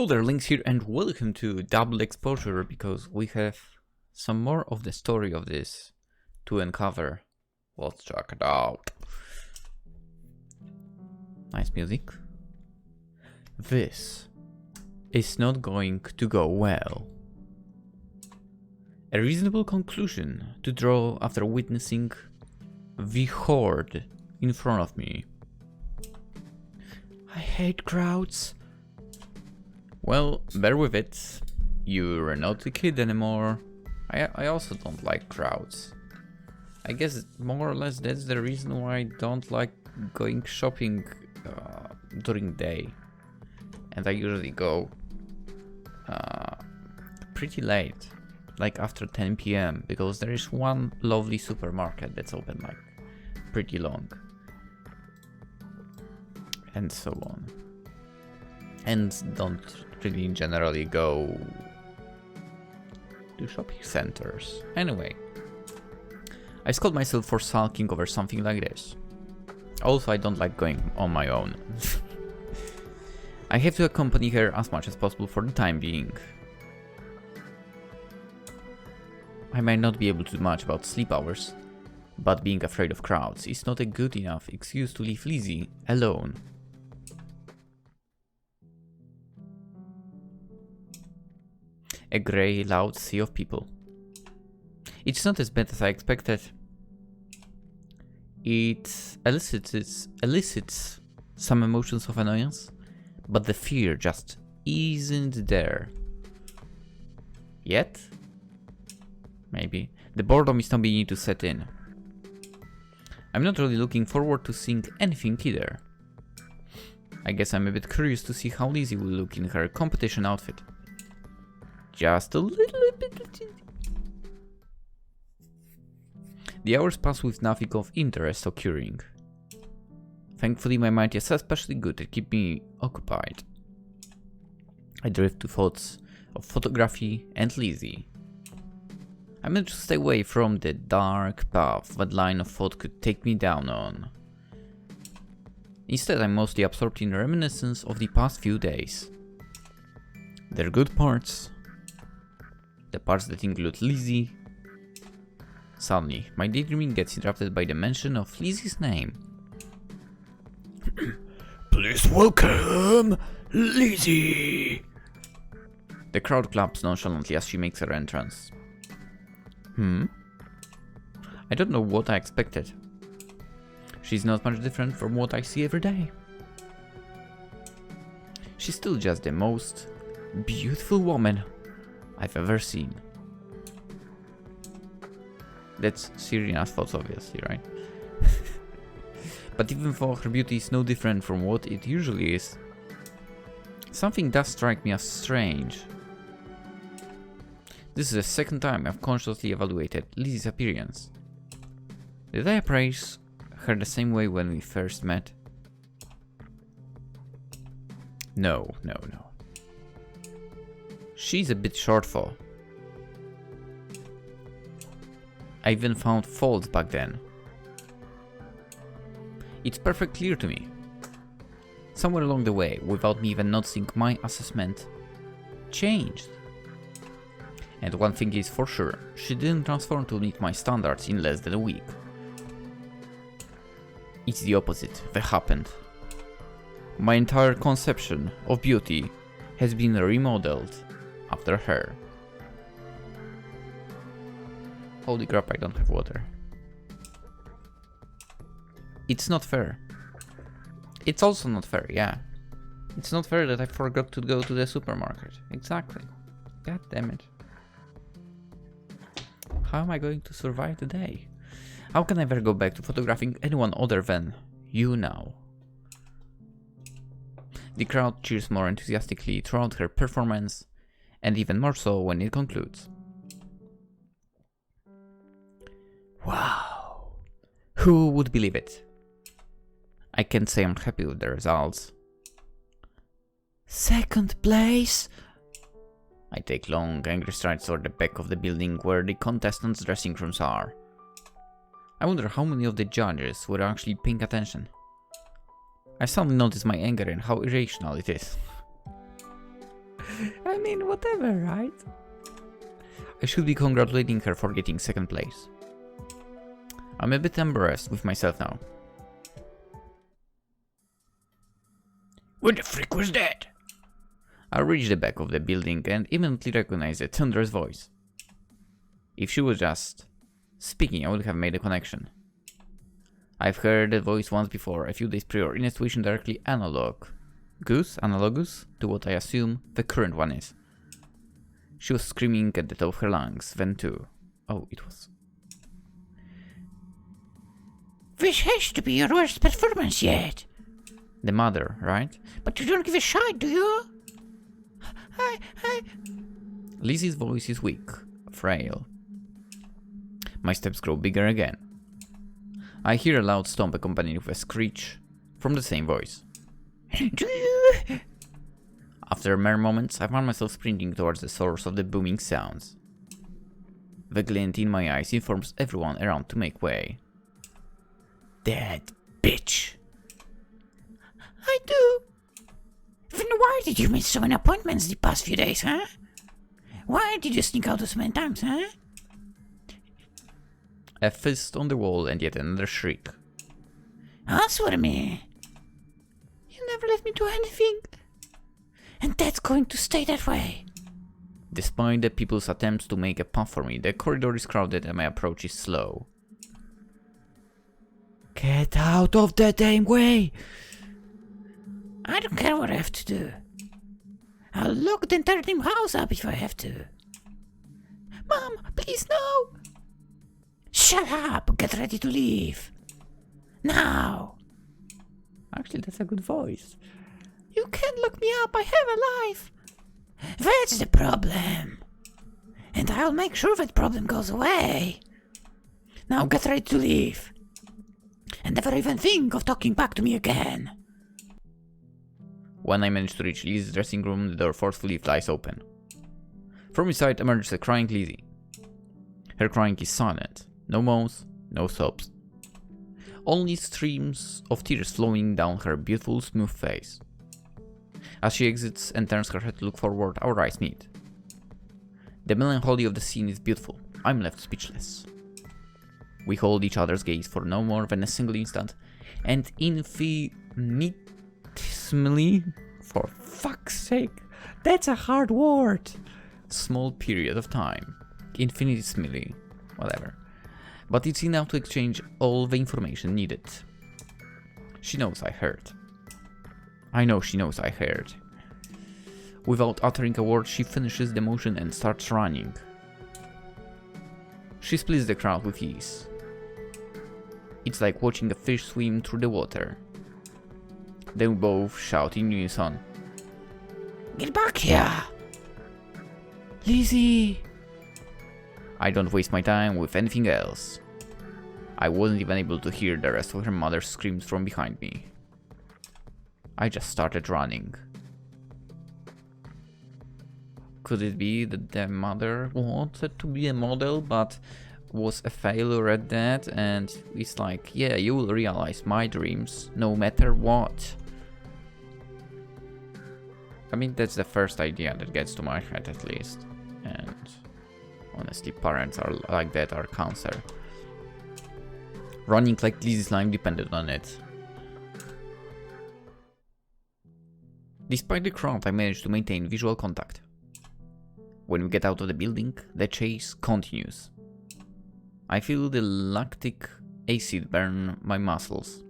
Hello there, Lynx here, and welcome to Double Exposure, because we have some more of the story of this to uncover. Let's check it out. Nice music. This is not going to go well. A reasonable conclusion to draw after witnessing the horde in front of me. I hate crowds. Well, bear with it. You're not a kid anymore. I also don't like crowds. I guess more or less that's the reason why I don't like going shopping during the day. And I usually go pretty late, like after 10 PM, because there is one lovely supermarket that's open like pretty long. And so on. And don't really generally go to shopping centers. Anyway, I scold myself for sulking over something like this. Also, I don't like going on my own. I have to accompany her as much as possible for the time being. I might not be able to do much about sleep hours, but being afraid of crowds is not a good enough excuse to leave Lizzie alone. A grey, loud sea of people. It's not as bad as I expected. It elicits some emotions of annoyance, but the fear just isn't there. Yet? Maybe. The boredom is now beginning to set in. I'm not really looking forward to seeing anything either. I guess I'm a bit curious to see how Lizzie will look in her competition outfit. Just a little bit. The hours pass with nothing of interest occurring. Thankfully, my mind is especially good at keeping me occupied. I drift to thoughts of photography and Lizzie. I managed to stay away from the dark path that line of thought could take me down on. Instead, I'm mostly absorbed in reminiscence of the past few days. Their good parts. The parts that include Lizzie. Suddenly, my daydreaming gets interrupted by the mention of Lizzie's name. Please welcome Lizzie! The crowd claps nonchalantly as she makes her entrance. I don't know what I expected. She's not much different from what I see every day. She's still just the most beautiful woman I've ever seen. That's Serena's thoughts, obviously, right? But even though her beauty is no different from what it usually is, something does strike me as strange. This is the second time I've consciously evaluated Lizzie's appearance. Did I appraise her the same way when we first met? No. She's a bit short for. I even found faults back then. It's perfectly clear to me. Somewhere along the way, without me even noticing, my assessment changed. And one thing is for sure, she didn't transform to meet my standards in less than a week. It's the opposite that happened. My entire conception of beauty has been remodeled after her. Holy crap, I don't have water. It's not fair. It's also not fair, yeah. It's not fair that I forgot to go to the supermarket. Exactly. God damn it. How am I going to survive the day? How can I ever go back to photographing anyone other than you now? The crowd cheers more enthusiastically throughout her performance, and even more so when it concludes. Wow! Who would believe it? I can't say I'm happy with the results. Second place? I take long, angry strides toward the back of the building where the contestants' dressing rooms are. I wonder how many of the judges were actually paying attention. I suddenly notice my anger and how irrational it is. I mean, whatever, right? I should be congratulating her for getting second place. I'm a bit embarrassed with myself now. What the frick was that? I reached the back of the building and immediately recognized a thunderous voice. If she was just speaking, I would have made a connection. I've heard that voice once before, a few days prior, in a situation directly analogous to what I assume the current one is. She was screaming at the top of her lungs, then too. Oh, it was. This has to be your worst performance yet. The mother, right? But you don't give a shit, do you? Lizzie's voice is weak, frail. My steps grow bigger again. I hear a loud stomp accompanied with a screech from the same voice. Do you? After mere moments, I found myself sprinting towards the source of the booming sounds. The glint in my eyes informs everyone around to make way. That bitch! I do. Then why did you miss so many appointments the past few days, huh? Why did you sneak out so many times, huh? A fist on the wall and yet another shriek. Answer me! You never let me do anything. And that's going to stay that way. Despite the people's attempts to make a path for me, the corridor is crowded and my approach is slow. Get out of the damn way! I don't care what I have to do. I'll lock the entire damn house up if I have to. Mom, please no! Shut up! Get ready to leave! Now! Actually, that's a good voice. You can't lock me up, I have a life! That's the problem! And I'll make sure that problem goes away! Now get ready to leave! And never even think of talking back to me again! When I manage to reach Lizzie's dressing room, the door forcefully flies open. From inside emerges a crying Lizzie. Her crying is silent. No moans, no sobs. Only streams of tears flowing down her beautiful, smooth face. As she exits and turns her head to look forward, our eyes meet. The melancholy of the scene is beautiful. I'm left speechless. We hold each other's gaze for no more than a single instant, and infinitesimally, for fuck's sake, that's a hard word, small period of time. Infinitesimally, whatever. But it's enough to exchange all the information needed. She knows I heard. I know she knows I heard. Without uttering a word, she finishes the motion and starts running. She splits the crowd with ease. It's like watching a fish swim through the water. Then we both shout in unison. Get back here! Lizzie! I don't waste my time with anything else. I wasn't even able to hear the rest of her mother's screams from behind me. I just started running. Could it be that the mother wanted to be a model but was a failure at that, and it's like, yeah, you will realize my dreams no matter what? I mean, that's the first idea that gets to my head at least. And honestly, parents are like that are cancer. Running like Lizzie's life depended on it. Despite the crowd, I managed to maintain visual contact. When we get out of the building, the chase continues. I feel the lactic acid burn my muscles.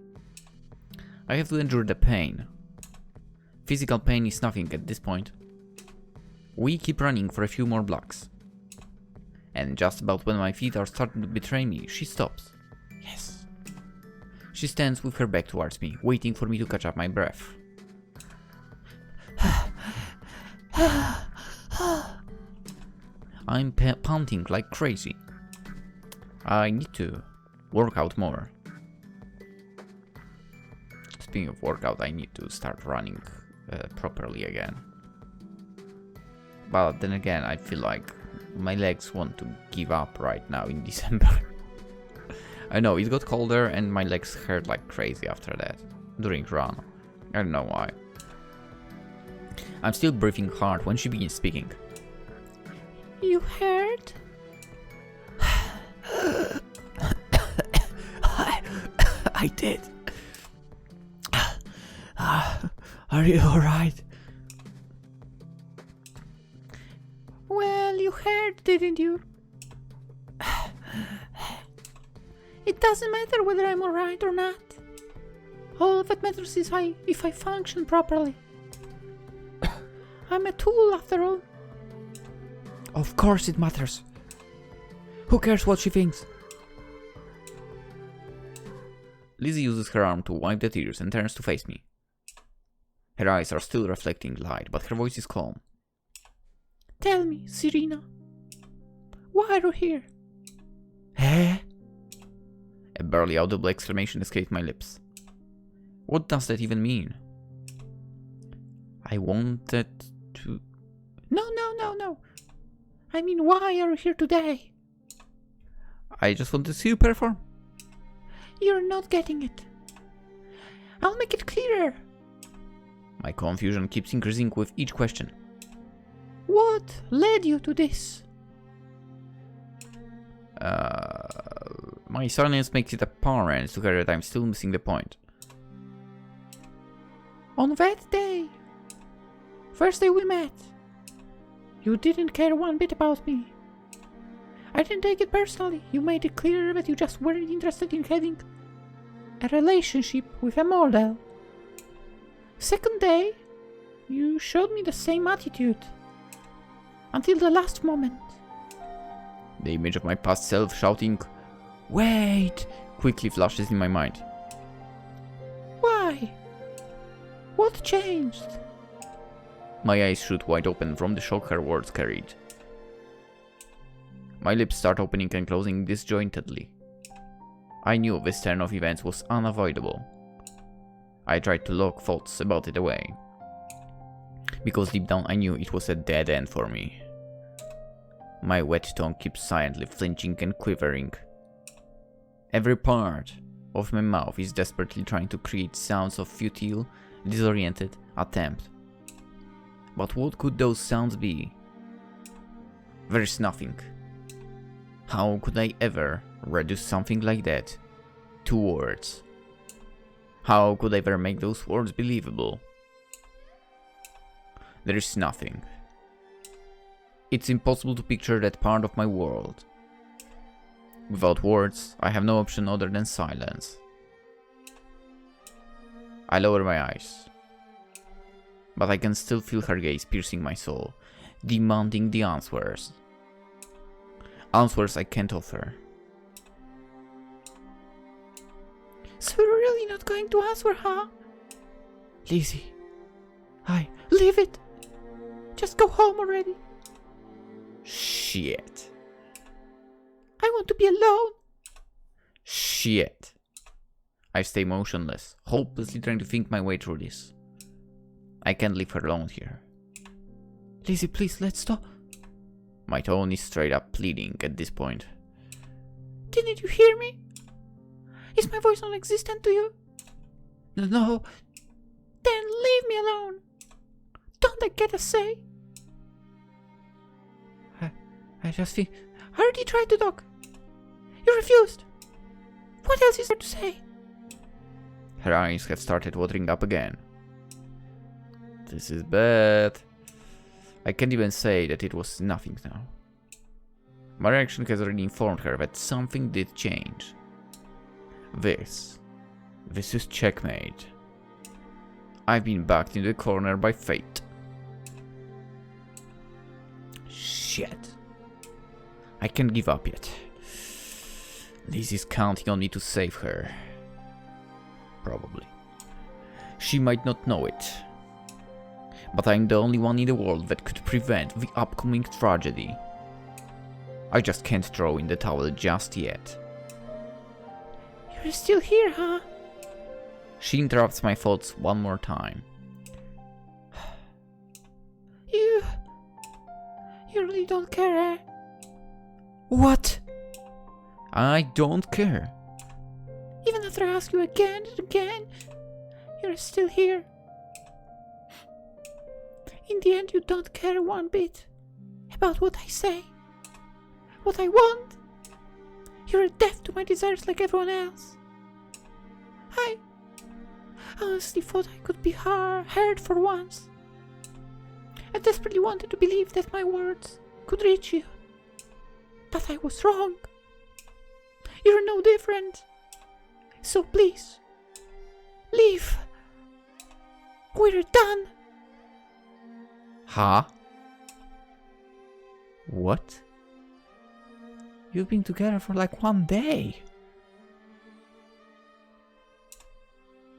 I have to endure the pain. Physical pain is nothing at this point. We keep running for a few more blocks. And just about when my feet are starting to betray me, she stops. Yes. She stands with her back towards me, waiting for me to catch up my breath. I'm panting like crazy. I need to work out more. Speaking of workout, I need to start running properly again. But then again, I feel like my legs want to give up right now in December. I know, it got colder and my legs hurt like crazy after that, during run. I don't know why. I'm still breathing hard when she begins speaking. You heard? I did. Are you alright? Well, you heard, didn't you? It doesn't matter whether I'm alright or not. All that matters is if I function properly. I'm a tool after all. Of course it matters. Who cares what she thinks? Lizzie uses her arm to wipe the tears and turns to face me. Her eyes are still reflecting light, but her voice is calm. Tell me, Serena. Why are you here? Eh? A barely audible exclamation escaped my lips. What does that even mean? I wanted to... No. I mean, why are you here today? I just want to see you perform. You're not getting it. I'll make it clearer. My confusion keeps increasing with each question. What led you to this? My silence makes it apparent to her that I'm still missing the point. On that day, first day we met, you didn't care one bit about me. I didn't take it personally. You made it clear that you just weren't interested in having a relationship with a model. Second day, you showed me the same attitude. Until the last moment. The image of my past self shouting, "Wait!" quickly flashes in my mind. Why? What changed? My eyes shoot wide open from the shock her words carried. My lips start opening and closing disjointedly. I knew this turn of events was unavoidable. I tried to lock thoughts about it away, because deep down I knew it was a dead end for me. My wet tongue keeps silently flinching and quivering. Every part of my mouth is desperately trying to create sounds of futile, disoriented attempt. But what could those sounds be? There's nothing. How could I ever reduce something like that to words? How could I ever make those words believable? There is nothing. It's impossible to picture that part of my world. Without words, I have no option other than silence. I lower my eyes, but I can still feel her gaze piercing my soul, demanding the answers. Answers I can't offer. So you're really not going to answer, huh? Lizzie, Leave it! Just go home already. Shit. I want to be alone. Shit. I stay motionless, hopelessly trying to think my way through this. I can't leave her alone here. Lizzie, please, let's stop. My tone is straight up pleading at this point. Didn't you hear me? Is my voice non-existent to you? No. Then leave me alone. Don't I get a say? I just think... I already tried to talk. You refused. What else is there to say? Her eyes have started watering up again. This is bad. I can't even say that it was nothing now. My reaction has already informed her that something did change. This is checkmate. I've been backed into the corner by fate. Shit. I can't give up yet. Lizzie's counting on me to save her. Probably. She might not know it, but I'm the only one in the world that could prevent the upcoming tragedy. I just can't throw in the towel just yet. You're still here, huh? She interrupts my thoughts one more time. You really don't care, eh? What? I don't care. Even after I ask you again and again, you're still here. In the end, you don't care one bit about what I say, what I want. You're deaf to my desires like everyone else. I honestly thought I could be heard for once. I desperately wanted to believe that my words could reach you. But I was wrong. You're no different. So please, leave. We're done. Huh? What? You've been together for like 1 day.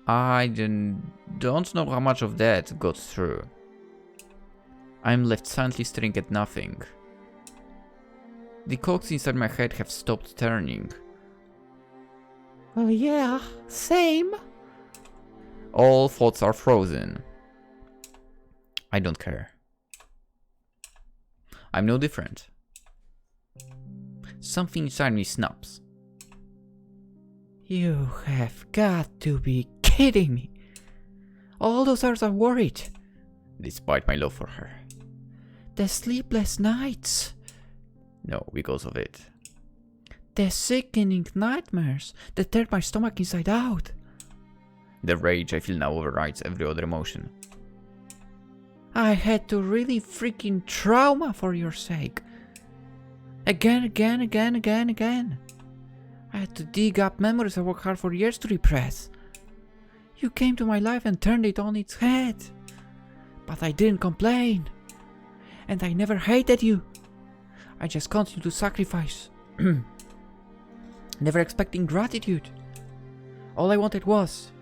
I don't know how much of that got through. I'm left silently staring at nothing. The cogs inside my head have stopped turning. Oh yeah, same. All thoughts are frozen. I don't care. I'm no different. Something inside me snaps. You have got to be kidding me. All those hours I worried. Despite my love for her. The sleepless nights. No, because of it. The sickening nightmares that tear my stomach inside out. The rage I feel now overrides every other emotion. I had to really freaking trauma for your sake. Again. I had to dig up memories I worked hard for years to repress. You came to my life and turned it on its head. But I didn't complain. And I never hated you. I just continued to sacrifice. Never expecting gratitude. All I wanted was...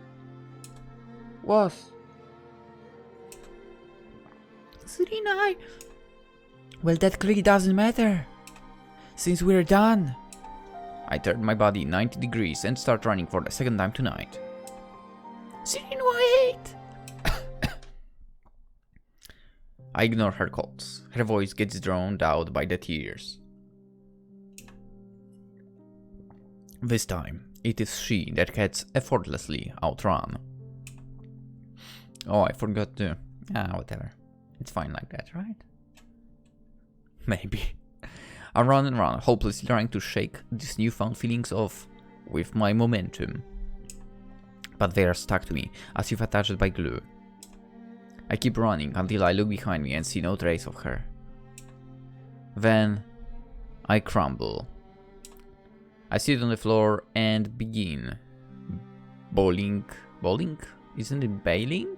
Serena, Well, that clearly doesn't matter. Since we're done. I turned my body 90 degrees and start running for the second time tonight. Serena, wait! I ignore her calls. Her voice gets drowned out by the tears. This time, it is she that gets effortlessly outrun. Oh, I forgot to... whatever. It's fine like that, right? Maybe. I run and run, hopelessly trying to shake these newfound feelings off with my momentum. But they are stuck to me, as if attached by glue. I keep running until I look behind me and see no trace of her. Then, I crumble. I sit on the floor and begin bowling. Bowling? Isn't it bailing?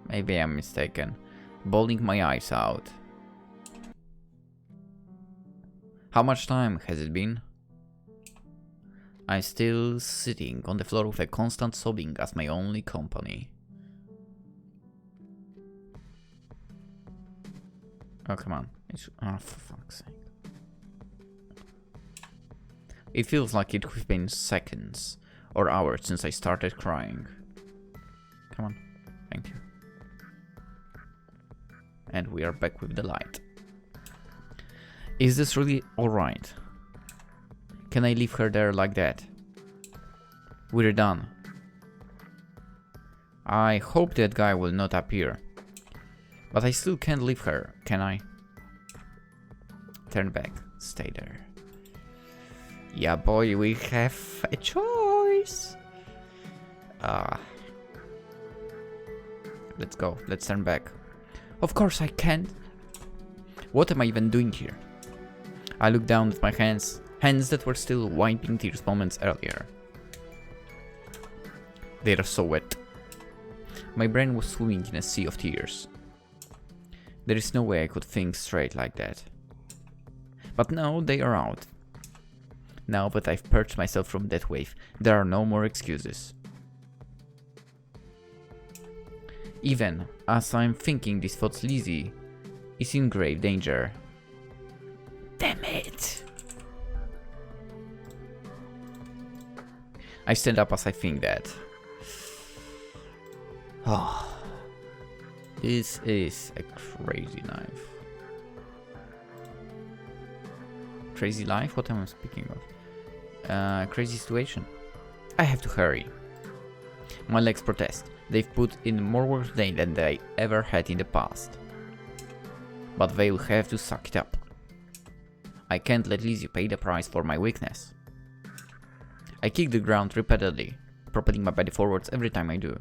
Maybe I'm mistaken. Bowling my eyes out. How much time has it been? I'm still sitting on the floor with a constant sobbing as my only company. Oh, come on. Oh, for fuck's sake. It feels like it has been seconds or hours since I started crying. Come on. Thank you. And we are back with the light. Is this really alright? Can I leave her there like that? We're done. I hope that guy will not appear. But I still can't leave her, can I? Turn back. Stay there. Yeah, boy, we have a choice. Let's go. Let's turn back. Of course I can't. What am I even doing here? I look down at my hands that were still wiping tears moments earlier. They are so wet. My brain was swimming in a sea of tears. There is no way I could think straight like that. But now they are out. Now that I've purged myself from that wave, there are no more excuses. Even as I'm thinking these thoughts, Lizzie is in grave danger. Damn it! I stand up as I think that. Oh. This is a crazy life. Crazy life? What am I speaking of? Crazy situation. I have to hurry. My legs protest. They've put in more work today than they ever had in the past. But they'll have to suck it up. I can't let Lizzie pay the price for my weakness. I kick the ground repeatedly, propelling my body forwards every time I do.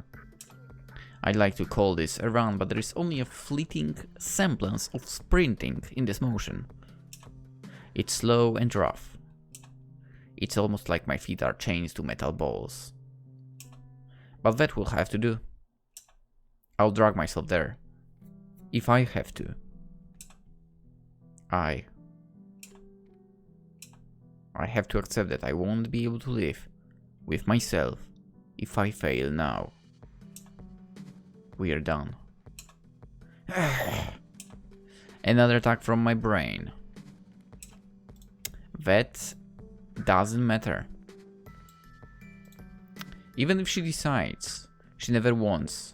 I'd like to call this a run, but there is only a fleeting semblance of sprinting in this motion. It's slow and rough. It's almost like my feet are chained to metal balls. But that will have to do. I'll drag myself there. If I have to. I have to accept that I won't be able to live with myself if I fail now. We are done. Another attack from my brain. That doesn't matter. Even if she decides she never wants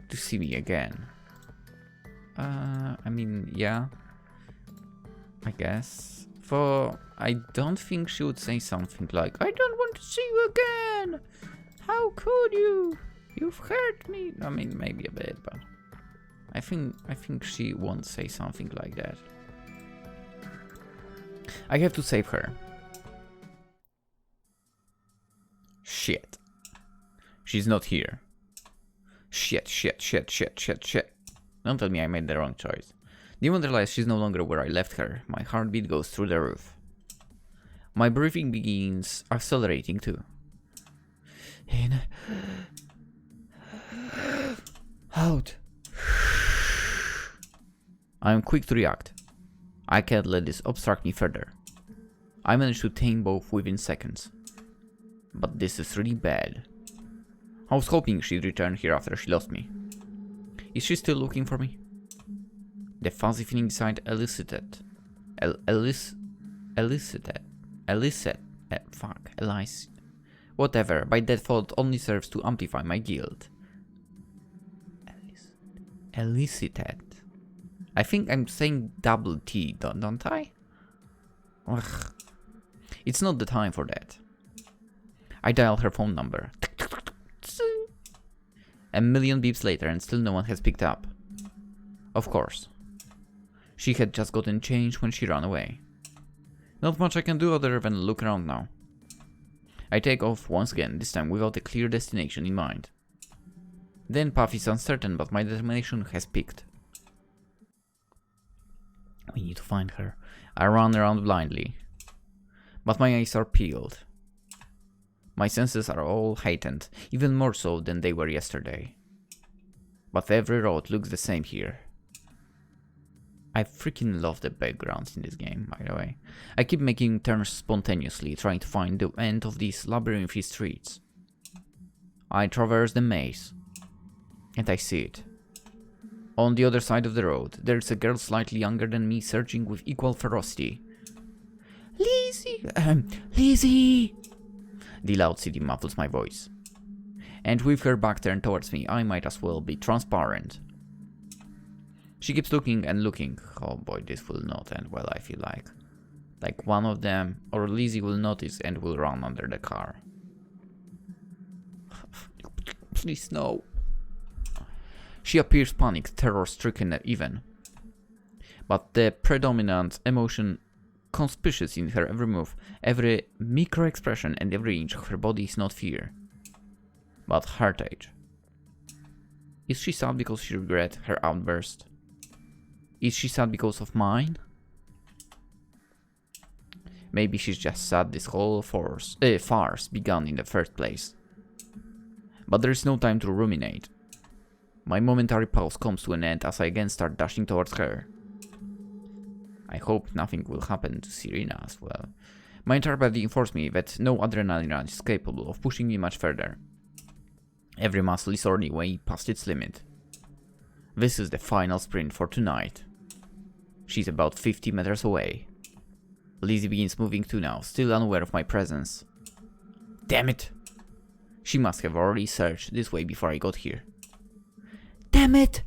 to see me again. I mean, yeah. I guess. For I don't think she would say something like, I don't want to see you again! How could you? You've hurt me. I mean, maybe a bit, but I think she won't say something like that. I have to save her. Shit. She's not here. Shit. Don't tell me I made the wrong choice. The moment I realize she's no longer where I left her, my heartbeat goes through the roof. My breathing begins accelerating too. In. Out. I am quick to react. I can't let this obstruct me further. I managed to tame both within seconds. But this is really bad. I was hoping she'd return here after she lost me. Is she still looking for me? The fuzzy feeling inside elicited. Whatever, by default only serves to amplify my guilt. Elicited. I think I'm saying double T, don't I? Ugh. It's not the time for that. I dial her phone number. A million beeps later and still no one has picked up. Of course. She had just gotten changed when she ran away. Not much I can do other than look around now. I take off once again, this time without a clear destination in mind. Then path is uncertain, but my determination has peaked. We need to find her. I run around blindly. But my eyes are peeled. My senses are all heightened, even more so than they were yesterday. But every road looks the same here. I freaking love the backgrounds in this game, by the way. I keep making turns spontaneously, trying to find the end of these labyrinthy streets. I traverse the maze, and I see it. On the other side of the road, there's a girl slightly younger than me searching with equal ferocity. Lizzie! Lizzie! The loud city muffles my voice. And with her back turned towards me, I might as well be transparent. She keeps looking and looking. Oh boy, this will not end well, I feel like. Like one of them, or Lizzie will notice and will run under the car. Please no. She appears panicked, terror-stricken even. But the predominant emotion conspicuous in her every move, every micro-expression and every inch of her body is not fear, but heartache. Is she sad because she regrets her outburst? Is she sad because of mine? Maybe she's just sad this whole farce began in the first place. But there is no time to ruminate. My momentary pause comes to an end as I again start dashing towards her. I hope nothing will happen to Serena as well. My entire body informs me that no adrenaline rush is capable of pushing me much further. Every muscle is already way past its limit. This is the final sprint for tonight. She's about 50 meters away. Lizzie begins moving too now, still unaware of my presence. Damn it! She must have already searched this way before I got here. Damn it!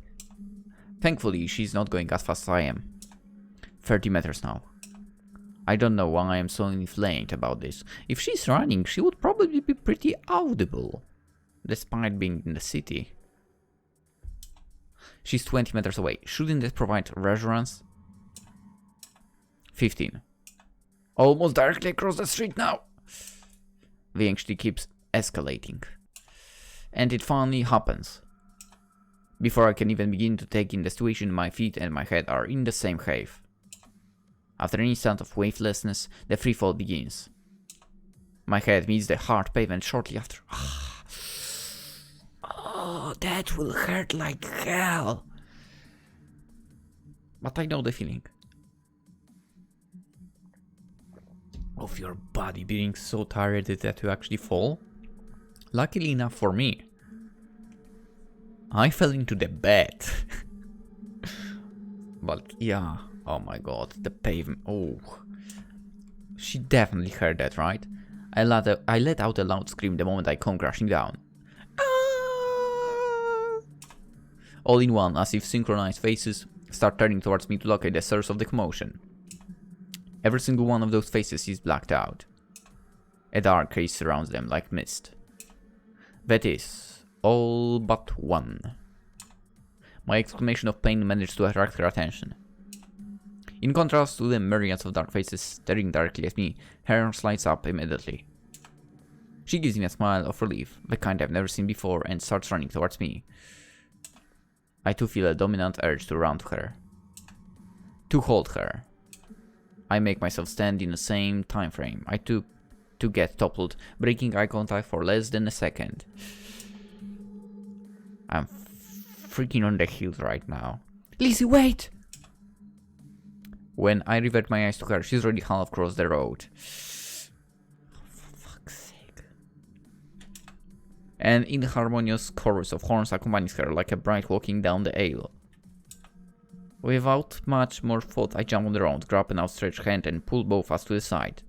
Thankfully, she's not going as fast as I am. 30 meters now. I don't know why I am so inflamed about this. If she's running, she would probably be pretty audible, despite being in the city. She's 20 meters away. Shouldn't that provide reassurance? 15. Almost directly across the street now. The anxiety keeps escalating. And it finally happens. Before I can even begin to take in the situation, my feet and my head are in the same cave. After an instant of wavelessness, the freefall begins. My head meets the hard pavement shortly after. Oh, that will hurt like hell. But I know the feeling. Of your body being so tired that you actually fall. Luckily enough for me, I fell into the bed. But yeah, oh my god, the pavement. Oh, she definitely heard that, right? I let out a loud scream the moment I come crashing down. Ah! All in one, as if synchronized faces start turning towards me to locate the source of the commotion. Every single one of those faces is blacked out. A dark haze surrounds them like mist. That is, all but one. My exclamation of pain managed to attract her attention. In contrast to the myriads of dark faces staring directly at me, her arm lights up immediately. She gives me a smile of relief, the kind I've never seen before, and starts running towards me. I too feel a dominant urge to run to her. To hold her. I make myself stand in the same time frame. I took to get toppled, breaking eye contact for less than a second. I'm freaking on the heels right now. Lizzie, wait! When I revert my eyes to her, she's already half across the road. For fuck's sake. An inharmonious chorus of horns accompanies her like a bride walking down the aisle. Without much more thought, I jump on the road, grab an outstretched hand and pull both us to the side.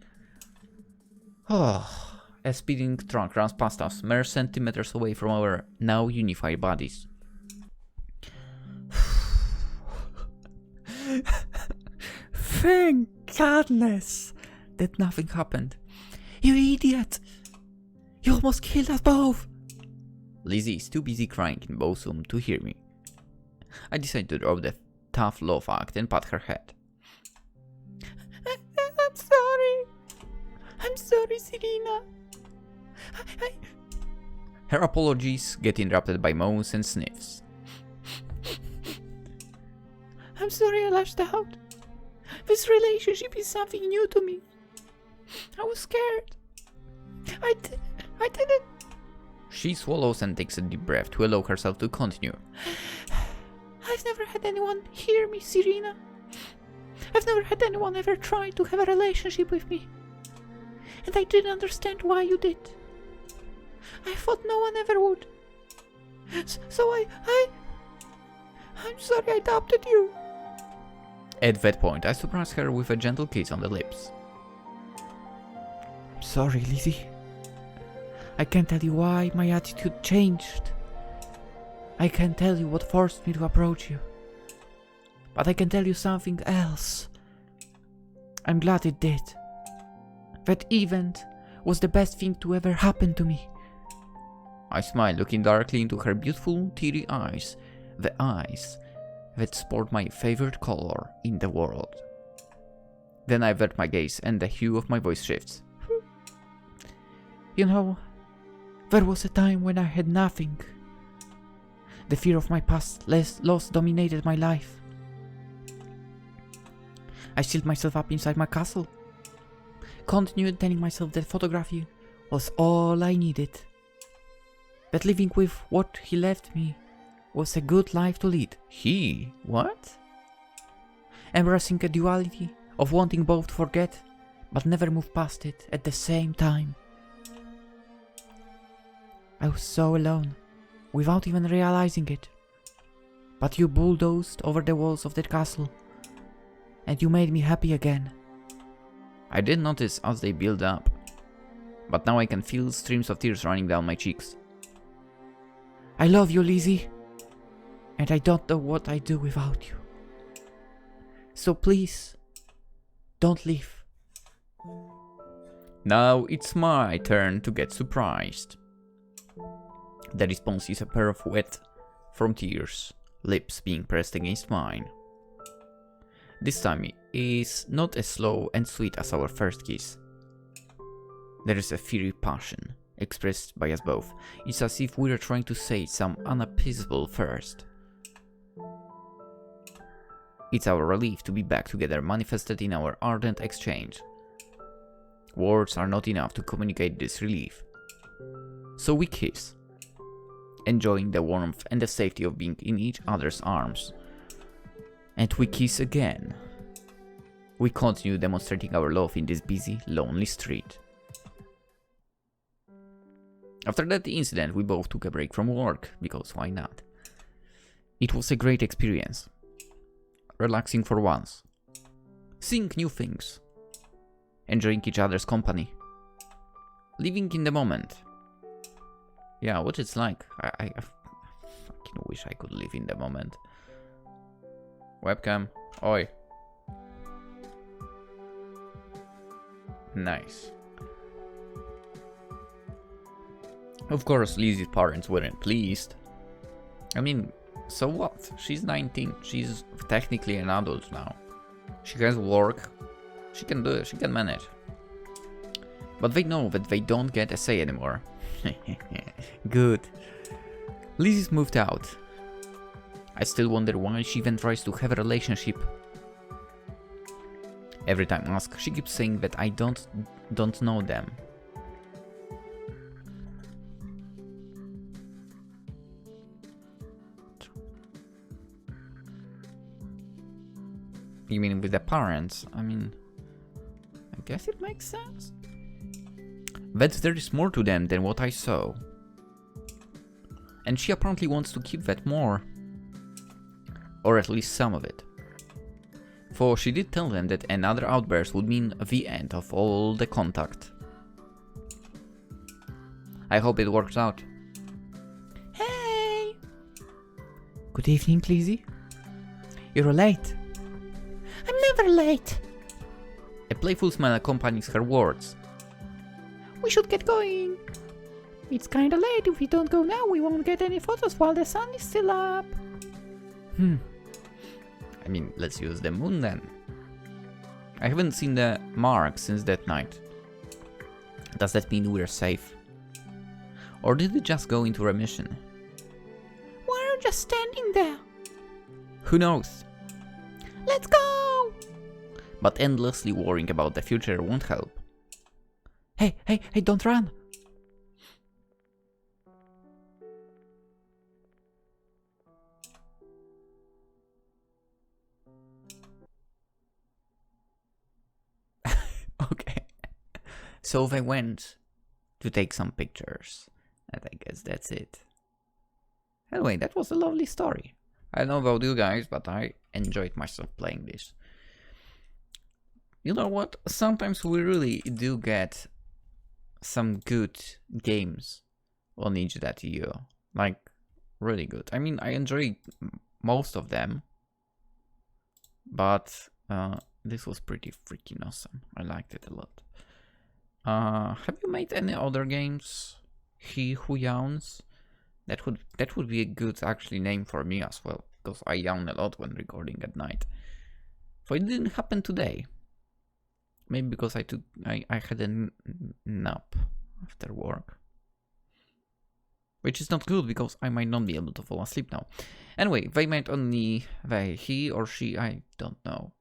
Oh, a speeding truck runs past us, mere centimeters away from our now unified bodies. Thank goodness that nothing happened. You idiot! You almost killed us both! Lizzie is too busy crying in Beau's room to hear me. I decide to drop the tough love act and pat her head. I'm sorry. I'm sorry, Serena. Her apologies get interrupted by moans and sniffs. I'm sorry I lashed out. This relationship is something new to me. I was scared. I didn't. She swallows and takes a deep breath to allow herself to continue. I've never had anyone hear me, Serena. I've never had anyone ever try to have a relationship with me. And I didn't understand why you did. I thought no one ever would. So I'm sorry I adopted you. At that point, I surprise her with a gentle kiss on the lips. I'm sorry, Lizzie. I can't tell you why my attitude changed. I can't tell you what forced me to approach you. But I can tell you something else. I'm glad it did. That event was the best thing to ever happen to me. I smile, looking directly into her beautiful, teary eyes. The eyes that sport my favorite color in the world. Then I avert my gaze and the hue of my voice shifts. You know, there was a time when I had nothing. The fear of my past loss dominated my life. I sealed myself up inside my castle. Continued telling myself that photography was all I needed. That living with what he left me was a good life to lead. He? What? Embracing a duality of wanting both to forget, but never move past it at the same time. I was so alone, without even realizing it. But you bulldozed over the walls of that castle, and you made me happy again. I did notice as they build up, but now I can feel streams of tears running down my cheeks. I love you, Lizzie, and I don't know what I'd do without you. So please, don't leave. Now it's my turn to get surprised. The response is a pair of wet from tears, lips being pressed against mine. This time is not as slow and sweet as our first kiss. There is a fiery passion expressed by us both. It's as if we are trying to say some unappeasable first. It's our relief to be back together, manifested in our ardent exchange. Words are not enough to communicate this relief. So we kiss, enjoying the warmth and the safety of being in each other's arms. And we kiss again. We continue demonstrating our love in this busy, lonely street. After that incident, we both took a break from work, because why not? It was a great experience. Relaxing for once. Seeing new things. Enjoying each other's company. Living in the moment. Yeah, what it's like. I fucking wish I could live in the moment. Webcam. Oi. Nice. Of course, Lizzie's parents weren't pleased. I mean, so what? She's 19. She's technically an adult now. She has work. She can do it. She can manage. But they know that they don't get a say anymore. Good. Lizzie's moved out. I still wonder why she even tries to have a relationship. Every time asked, she keeps saying that I don't know them. You mean with the parents? I mean, I guess it makes sense. That there is more to them than what I saw. And she apparently wants to keep that more. Or at least some of it. For she did tell them that another outburst would mean the end of all the contact. I hope it works out. Hey! Good evening, Lizzie. You're late. I'm never late. A playful smile accompanies her words. We should get going. It's kinda late. If we don't go now, we won't get any photos while the sun is still up. I mean, let's use the moon then. I haven't seen the mark since that night. Does that mean we're safe? Or did it just go into remission? Why are you just standing there? Who knows? Let's go! But endlessly worrying about the future won't help. Hey, don't run! Okay. So they went to take some pictures. And I guess that's it. Anyway, that was a lovely story. I don't know about you guys, but I enjoyed myself playing this. You know what? Sometimes we really do get some good games on itch.io. Like, really good. I mean, I enjoy most of them. But this was pretty freaking awesome. I liked it a lot. Have you made any other games? He Who Yawns? That would be a good actually name for me as well, because I yawn a lot when recording at night. So it didn't happen today. Maybe because I had a nap after work. Which is not good, because I might not be able to fall asleep now. Anyway, they made only he or she, I don't know.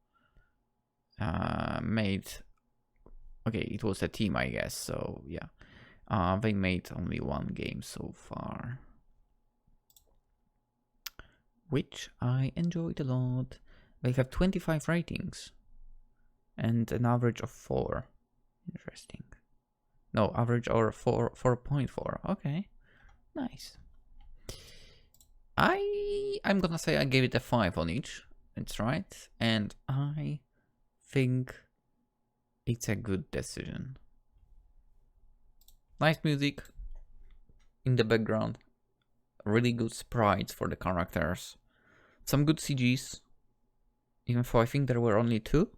Okay, it was a team, I guess, so yeah. They made only one game so far, which I enjoyed a lot. They have 25 ratings and an average of 4. Interesting. No, average or 4.4. Okay, nice. I'm gonna say I gave it a 5 on each. It's right, and I think it's a good decision. Nice music in the background, really good sprites for the characters, some good CGs, even though I think there were only 2,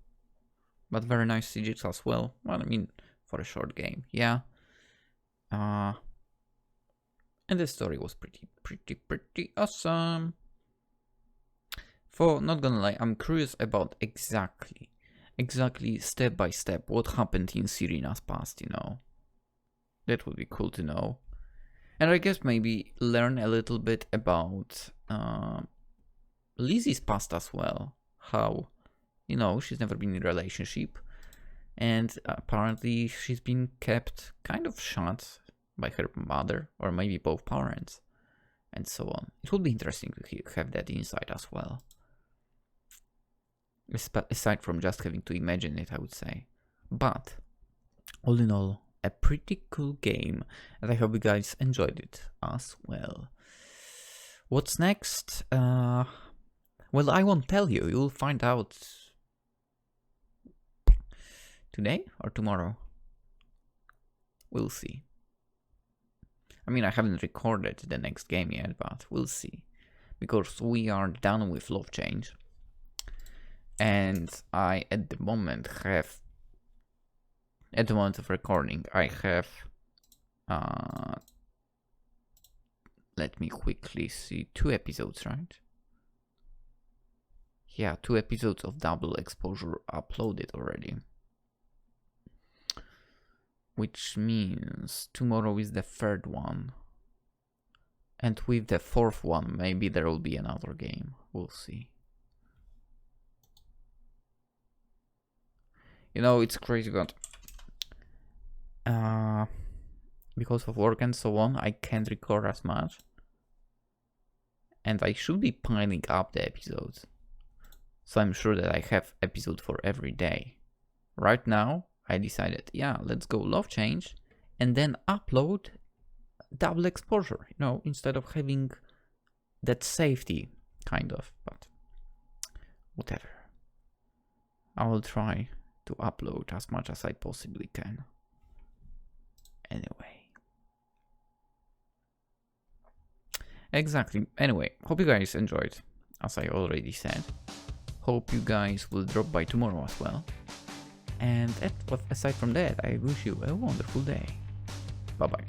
but very nice CGs as well. Well, I mean, for a short game, yeah. And the story was pretty awesome. For not gonna lie, I'm curious about exactly step by step what happened in Serena's past, you know. That would be cool to know. And I guess maybe learn a little bit about Lizzie's past as well. How, you know, she's never been in a relationship. And apparently she's been kept kind of shut by her mother, or maybe both parents, and so on. It would be interesting to have that insight as well. Aside from just having to imagine it, I would say. But, all in all, a pretty cool game, and I hope you guys enjoyed it as well. What's next? Well, I won't tell you. You'll find out today or tomorrow. We'll see. I mean, I haven't recorded the next game yet, but we'll see. Because we are done with Love Change. And I, at the moment of recording, I have, let me quickly see, 2 episodes, right? Yeah, 2 episodes of double exposure uploaded already. Which means tomorrow is the 3rd one. And with the 4th one, maybe there will be another game. We'll see. You know, it's crazy, but because of work and so on, I can't record as much. And I should be piling up the episodes. So I'm sure that I have episode for every day. Right now, I decided, yeah, let's go Love Change and then upload double exposure, you know, instead of having that safety, kind of, but whatever. I will try to upload as much as I possibly can. Anyway. Exactly. Anyway, hope you guys enjoyed, as I already said. Hope you guys will drop by tomorrow as well. And aside from that, I wish you a wonderful day. Bye bye.